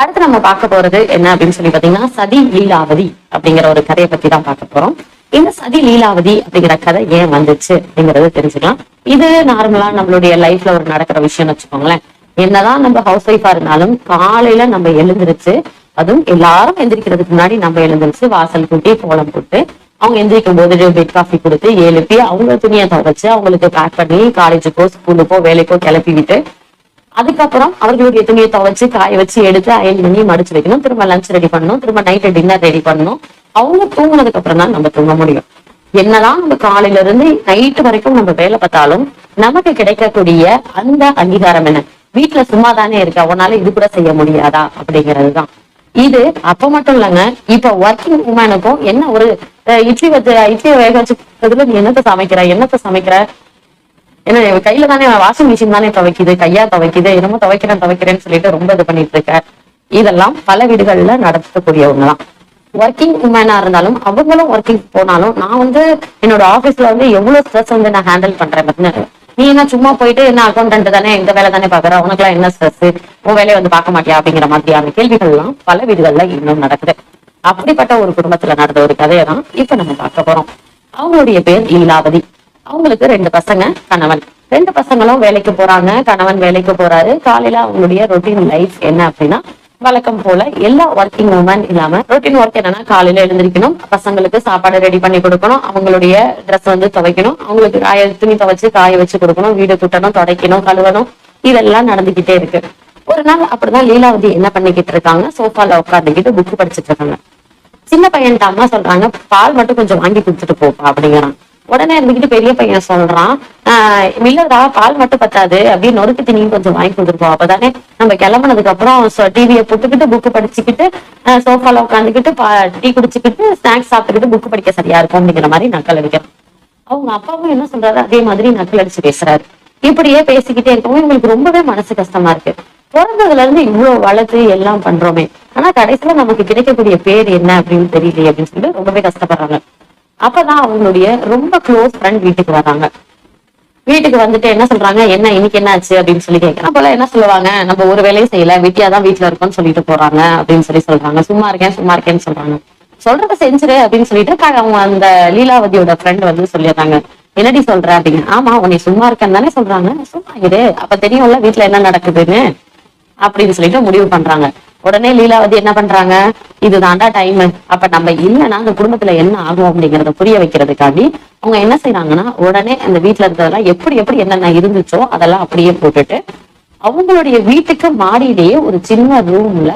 அடுத்து நம்ம பார்க்க போறது என்ன அப்படின்னு சொல்லி பாத்தீங்கன்னா சதி லீலாவதி அப்படிங்கிற ஒரு கதையை பத்தி தான் பார்க்க போறோம். இந்த சதி லீலாவதி அப்படிங்கிற கதை ஏன் வந்துச்சு அப்படிங்கறது தெரிஞ்சுக்கலாம். இது நார்மலா நம்மளுடைய லைஃப்ல ஒரு நடக்கிற விஷயம்னு வச்சுக்கோங்களேன். என்னதான் நம்ம ஹவுஸ் ஒய்ஃபா இருந்தாலும் காலையில நம்ம எழுந்திருச்சு, அதுவும் எல்லாரும் எந்திரிக்கிறதுக்கு முன்னாடி நம்ம எழுந்திருச்சு வாசல் கூட்டி கோலம் போட்டு அவங்க எந்திரிக்கும் போது பெட் காஃபி கொடுத்து எழுப்பி அவங்க துணியை துவைச்சு அவங்களுக்கு பேக் பண்ணி காலேஜுக்கோ ஸ்கூலுக்கோ வேலைக்கோ கிளப்பி விட்டு அதுக்கப்புறம் அவர்களுடைய துணியை துவைச்சு காய வச்சு எடுத்து அயன் பண்ணி மடிச்சு வைக்கணும். திரும்ப லஞ்ச் ரெடி பண்ணணும், திரும்ப நைட்டு டின்னர் ரெடி பண்ணணும். அவங்க தூங்குனதுக்கு அப்புறம் தான் நம்ம தூங்க முடியும். என்னதான் நம்ம காலையில இருந்து நைட்டு வரைக்கும் நம்ம வேலை பார்த்தாலும் நமக்கு கிடைக்கக்கூடிய அந்த அங்கீகாரம் என்ன? வீட்டுல சும்மா தானே இருக்க, உன்னால இது கூட செய்ய முடியாதா அப்படிங்கிறதுதான். இது அப்ப மட்டும் இல்லைங்க, இப்ப ஒர்க்கிங் உமனுக்கும் என்ன ஒரு இட்லி வேக வச்சுக்கிறதுல நீ என்னத்தை சமைக்கிற ஏன்னா கையில தானே வாஷிங் மிஷின் தானே துவைக்குது, கையா துவைக்குது, என்னமோ துவைக்கிறேன்னு சொல்லிட்டு ரொம்ப இது பண்ணிட்டு இருக்க. இதெல்லாம் பல வீடுகள்ல நடத்தக்கூடியவங்கதான். ஒர்க்கிங் உமனா இருந்தாலும் அவங்களும் ஒர்க்கிங் போனாலும் நான் என்னோட ஆபீஸ்ல எவ்வளவு ஸ்ட்ரெஸ் நான் ஹேண்டில் பண்றேன் பார்த்தீங்கன்னா, நீ என்ன சும்மா போயிட்டு என்ன அக்கௌண்டன்ட் தானே இந்த வேலை தானே பாக்குற, உனக்கு எல்லாம் என்ன ஸ்ட்ரெஸ், உன் வேலையை பார்க்க மாட்டியா அப்படிங்கிற மாதிரியான கேள்விகள் எல்லாம் பல வீடுகள்ல இன்னும் நடக்குது. அப்படிப்பட்ட ஒரு குடும்பத்துல நடந்த ஒரு கதையை தான் இப்ப நம்ம பார்க்க போறோம். அவங்களுடைய பேர் லீலாவதி. அவங்களுக்கு 2 பசங்க, கணவன். 2 பசங்களும் வேலைக்கு போறாங்க, கணவன் வேலைக்கு போறாரு. காலையில அவங்களுடைய ரொட்டீன் லைஃப் என்ன அப்படின்னா வழக்கம் போல எல்லா ஒர்க்கிங் உமன் இல்லாம ரொட்டீன் ஒர்க் என்னன்னா காலையில எழுந்திருக்கணும், பசங்களுக்கு சாப்பாடு ரெடி பண்ணி கொடுக்கணும், அவங்களுடைய ட்ரெஸ் துவைக்கணும், அவங்களுக்கு துணி துவைச்சு காய வச்சு கொடுக்கணும், வீடு கூட்டணும், துடைக்கணும், கழுவணும், இதெல்லாம் நடந்துகிட்டே இருக்கு. ஒரு நாள் அப்படிதான் லீலாவதி என்ன பண்ணிக்கிட்டு இருக்காங்க, சோஃபால உட்காந்துக்கிட்டு புக் படிச்சுட்டு இருக்காங்க. சின்ன பையன்ட்ட அம்மா சொல்றாங்க, பால் மட்டும் கொஞ்சம் வாங்கி கொடுத்துட்டு போப்பா அப்படிங்கிறான். உடனே இருந்துகிட்டு பெரிய பையன் சொல்றான், இல்லடா பால் மட்டும் பத்தாது அப்படின்னு நொறுக்கு தண்ணியும் கொஞ்சம் வாங்கி கொடுத்துருப்போம், அப்பதானே நம்ம கிளம்புனதுக்கு அப்புறம் டிவியை போட்டுக்கிட்டு புக்கு படிச்சுக்கிட்டு சோஃபால உட்காந்துக்கிட்டு டீ குடிச்சுக்கிட்டு ஸ்நாக்ஸ் சாப்பிட்டுக்கிட்டு புக்கு படிக்க சரியா இருக்கும் அப்படிங்கிற மாதிரி நக்கல் அடிக்கிறோம். அவங்க அப்பாவும் என்ன சொல்றாரு, அதே மாதிரி நக்கல் அடிச்சு பேசுறாரு. இப்படியே பேசிக்கிட்டே இருக்கவும் இவங்களுக்கு ரொம்பவே மனசு கஷ்டமா இருக்கு. பிறந்ததுல இருந்து இவ்வளவு வளர்த்து எல்லாம் பண்றோமே, ஆனா கடைசியில நமக்கு கிடைக்கக்கூடிய பேர் என்ன அப்படின்னு தெரியலையே அப்படின்னு சொல்லிட்டு ரொம்பவே கஷ்டப்படுறாங்க. அப்பதான் அவங்களுடைய ரொம்ப க்ளோஸ் ஃப்ரெண்ட் வீட்டுக்கு வராங்க. வீட்டுக்கு வந்துட்டு என்ன சொல்றாங்க, என்ன இன்னைக்கு என்ன ஆச்சு அப்படின்னு சொல்லி கேட்கறேன். அப்போல என்ன சொல்லுவாங்க, நம்ம ஒரு வேலையும் செய்யல, வெட்டியாதான் வீட்டுல இருக்கோம்னு சொல்லிட்டு போறாங்க அப்படின்னு சொல்றாங்க. சும்மா இருக்கேன்னு சொல்றாங்க. சொல்றத செஞ்சிரு அப்படின்னு சொல்லிட்டு அவங்க அந்த லீலாவதியோட ஃப்ரெண்ட் சொல்லிடுறாங்க. என்னடி சொல்ற அப்படின்னு. ஆமா உன்னை சும்மா இருக்கேன்னு தானே சொல்றாங்க, சும்மா இரு, அப்ப தெரியும்ல வீட்டுல என்ன நடக்குதுன்னு அப்படின்னு சொல்லிட்டு முடிவு பண்றாங்க. உடனே லீலாவதி என்ன பண்றாங்க, இதுதான்டா டைம், அப்ப நம்ம இல்லைன்னா அந்த குடும்பத்துல என்ன ஆகும் அப்படிங்கறத புரிய வைக்கிறதுக்காண்டி அவங்க என்ன செய்யறாங்கன்னா, உடனே அந்த வீட்டுல இருக்கிறதெல்லாம் எப்படி என்னென்ன இருந்துச்சோ அதெல்லாம் அப்படியே போட்டுட்டு அவங்களுடைய வீட்டுக்கு மாடியிலேயே ஒரு சின்ன ரூம்ல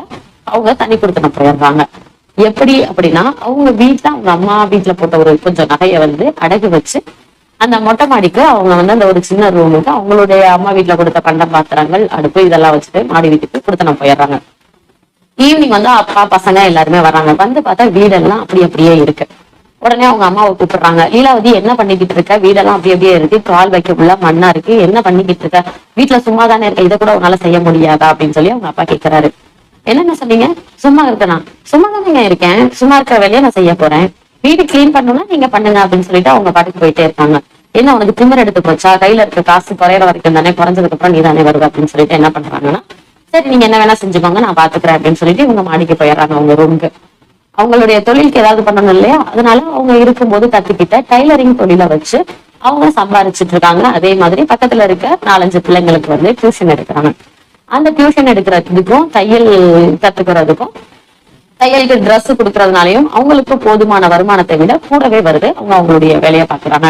அவங்க தனி கொடுத்தன போயிடுறாங்க. எப்படி அப்படின்னா, அவங்க வீட்டுல அவங்க அம்மா வீட்டுல போட்ட ஒரு கொஞ்சம் நகையை அடகு வச்சு அந்த மொட்டை மாடிக்கு அவங்க அந்த ஒரு சின்ன ரூமுக்கு அவங்களுடைய அம்மா வீட்டுல கொடுத்த பண்டம் பாத்திரங்கள், அடுப்பு இதெல்லாம் வச்சுட்டு மாடி வீட்டுக்கு கொடுத்தன போயிடுறாங்க. ஈவினிங் அப்பா பசங்க எல்லாருமே வர்றாங்க. பார்த்தா வீடெல்லாம் அப்படியே இருக்கு. உடனே அவங்க அம்மாவை கூப்பிடுறாங்க. லீலாவதி என்ன பண்ணிக்கிட்டு இருக்க, வீடெல்லாம் அப்படியே இருக்கு, கால் வைக்க உள்ள மண்ணா இருக்கு, என்ன பண்ணிக்கிட்டு இருக்க, வீட்டுல சும்மா தானே இருக்க, இதை கூட உன்னால செய்ய முடியாதா அப்படின்னு சொல்லி அவங்க அப்பா கேட்கிறாரு. என்னென்ன சொன்னீங்க, சும்மா இருக்கேனா, சும்மா தானே இருக்கேன், சும்மா இருக்கிற வேலையை நான் செய்ய போறேன், வீடு கிளீன் பண்ணணும்னா நீங்க பண்ணுங்க அப்படின்னு சொல்லிட்டு அவங்க பாட்டுக்கு போயிட்டே இருக்காங்க. என்ன உனக்கு திமிர் எடுத்து போச்சா, கையில இருக்க காசு குறையிற வரைக்கும் தானே, குறைஞ்சதுக்கு அப்புறம் நீ தானே வருவ அப்படின்னு சொல்லிட்டு என்ன பண்றாங்கன்னா, சரி நீங்க என்ன வேணா செஞ்சுக்கோங்க நான் பாத்துக்கிறேன் அப்படின்னு சொல்லிட்டு இவங்க மாடிக்கு போயிடுறாங்க அவங்க ரூமுக்கு. அவங்களுடைய தொழிலுக்கு ஏதாவது பண்ணணும் இல்லையா, அதனால அவங்க இருக்கும்போது கத்துக்கிட்ட டைலரிங் தொழிலை வச்சு அவங்க சம்பாதிச்சுட்டு இருக்காங்க. அதே மாதிரி பக்கத்துல இருக்க 4-5 பிள்ளைங்களுக்கு டியூஷன் எடுக்கிறாங்க. அந்த டியூஷன் எடுக்கிறதுக்கும் தையல் கத்துக்கிறதுக்கும் தையலுக்கு ட்ரெஸ் கொடுக்கறதுனாலையும் அவங்களுக்கு போதுமான வருமானத்தை விட கூடவே வருது. அவங்க அவங்களுடைய வேலையை பாக்குறாங்க.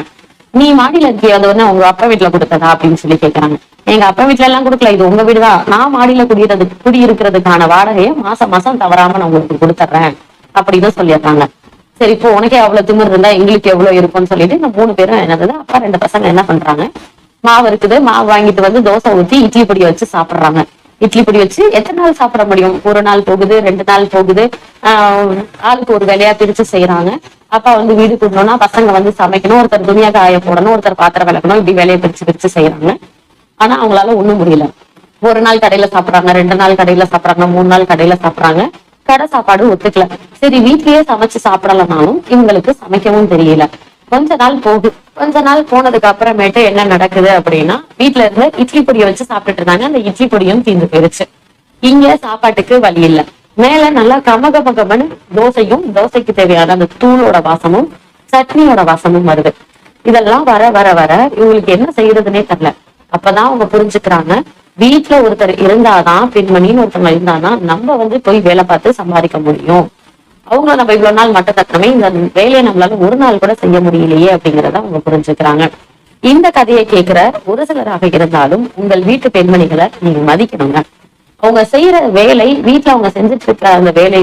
நீ மாடியில இருக்கிய உங்க அப்பா வீட்டுல கொடுத்ததா அப்படின்னு சொல்லி கேட்கறாங்க. எங்க அப்பா வீட்டுல எல்லாம் கொடுக்கல, இது உங்க வீடுதான், நான் மாடியில குடியிருக்கிறதுக்கான வாடகையை மாசம் தவறாம நான் உங்களுக்கு கொடுத்துட்றேன் அப்படின்னு சொல்லிடுறாங்க. சரி இப்போ உனக்கே அவ்வளவு திமிர் இருந்தா எங்களுக்கு எவ்வளவு இருக்கும்னு சொல்லிட்டு இந்த 3 பேரும் என்னது அப்பா 2 பசங்க என்ன பண்றாங்க, மாவு இருக்குது, மாவு வாங்கிட்டு தோசை ஊத்தி இட்லி பொடியை வச்சு சாப்பிடுறாங்க. இட்லி பொடி வச்சு எத்தனை நாள் சாப்பிட முடியும், 1 நாள் போகுது, 2 நாள் போகுது. ஆளுக்கு ஒரு வேலையா பிரிச்சு செய்யறாங்க. அப்பா வீடு கூட்டணும்னா பசங்க சமைக்கணும், ஒருத்தர் துணியா காய போடணும், ஒருத்தர் பாத்திரம் விளக்கணும், இப்படி வேலையை பிரிச்சு செய்யறாங்க. ஆனா அவங்களால ஒண்ணும் முடியல. 1 நாள் கடையில சாப்பிடுறாங்க, 2 நாள் கடையில சாப்பிடுறாங்க, 3 நாள் கடையில சாப்பிடுறாங்க. கடை சாப்பாடு ஒத்துக்கல. சரி வீட்லயே சமைச்சு சாப்பிடலனாலும் இவங்களுக்கு சமைக்கவும் தெரியல. கொஞ்ச நாள் போனதுக்கு அப்புறமேட்டு என்ன நடக்குது அப்படின்னா, வீட்டுல இருந்து இட்லி பொடியை வச்சு சாப்பிட்டுட்டு இருந்தாங்க. அந்த இட்லி பொடியும் தீர்ந்து போயிருச்சு. இங்க சாப்பாட்டுக்கு வழி இல்ல. மேல நல்லா கமகமகமன்னு தோசையும், தோசைக்கு தேவையான அந்த தூளோட வாசமும் சட்னியோட வாசமும் வருது. இதெல்லாம் வர வர வர இவங்களுக்கு என்ன செய்யறதுன்னே தெரியல. அப்பதான் அவங்க புரிஞ்சுக்கிறாங்க, வீட்டுல ஒருத்தர் இருந்தாதான், பெண்மணின்னு ஒருத்தவங்க இருந்தாதான் நம்ம போய் வேலை பார்த்து சம்பாதிக்க முடியும். அவங்க நம்ம இவ்வளவு நாள் மட்டும் தட்டணுமே, இந்த வேலையை நம்மளால ஒரு நாள் கூட செய்ய முடியலையே அப்படிங்கிறத அவங்க புரிஞ்சுக்கிறாங்க. இந்த கதையை கேட்கிற ஒரு சிலராக இருந்தாலும் உங்கள் வீட்டு பெண்மணிகளை நீங்க மதிக்கணுங்க. அவங்க செய்யற வேலை, வீட்டுல அவங்க செஞ்சுட்டு இருக்கிற அந்த வேலை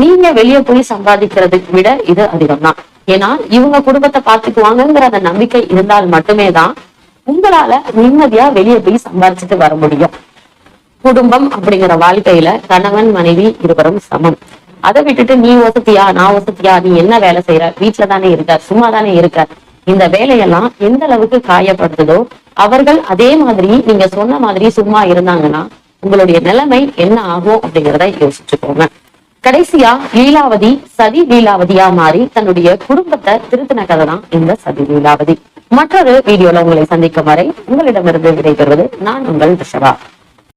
நீங்க வெளியே போய் சம்பாதிக்கிறதுக்கு விட இது அதிகம் தான். ஏன்னா இவங்க குடும்பத்தை பார்த்துக்குவாங்கங்கிற அந்த நம்பிக்கை இருந்தால் மட்டுமே தான் உங்களால நிம்மதியா வெளியே போய் சம்பாதிச்சுட்டு வர முடியும். குடும்பம் அப்படிங்கிற வாழ்க்கையில கணவன் மனைவி இருவரும் சமம். அதை விட்டுட்டு நீ வசதியா நான் வசதியா, நீ என்ன வேலை செய்யற, வீட்டுல தானே இருக்க, சும்மா தானே இருக்க, இந்த வேலையெல்லாம் எந்த அளவுக்கு காயப்படுத்துதோ அவர்கள் அதே மாதிரி நீங்க சொன்ன மாதிரி சும்மா இருந்தாங்கன்னா உங்களுடைய நிலைமை என்ன ஆகும் அப்படிங்கிறத யோசிச்சுக்கோங்க. கடைசியா லீலாவதி சதி லீலாவதியா மாறி தன்னுடைய குடும்பத்தை திருத்தின கதை தான் இந்த சதி லீலாவதி. மற்றொரு வீடியோல உங்களை சந்திக்கும் வரை உங்களிடமிருந்து விடைபெறுவது நான் உங்கள் ரிஷபா.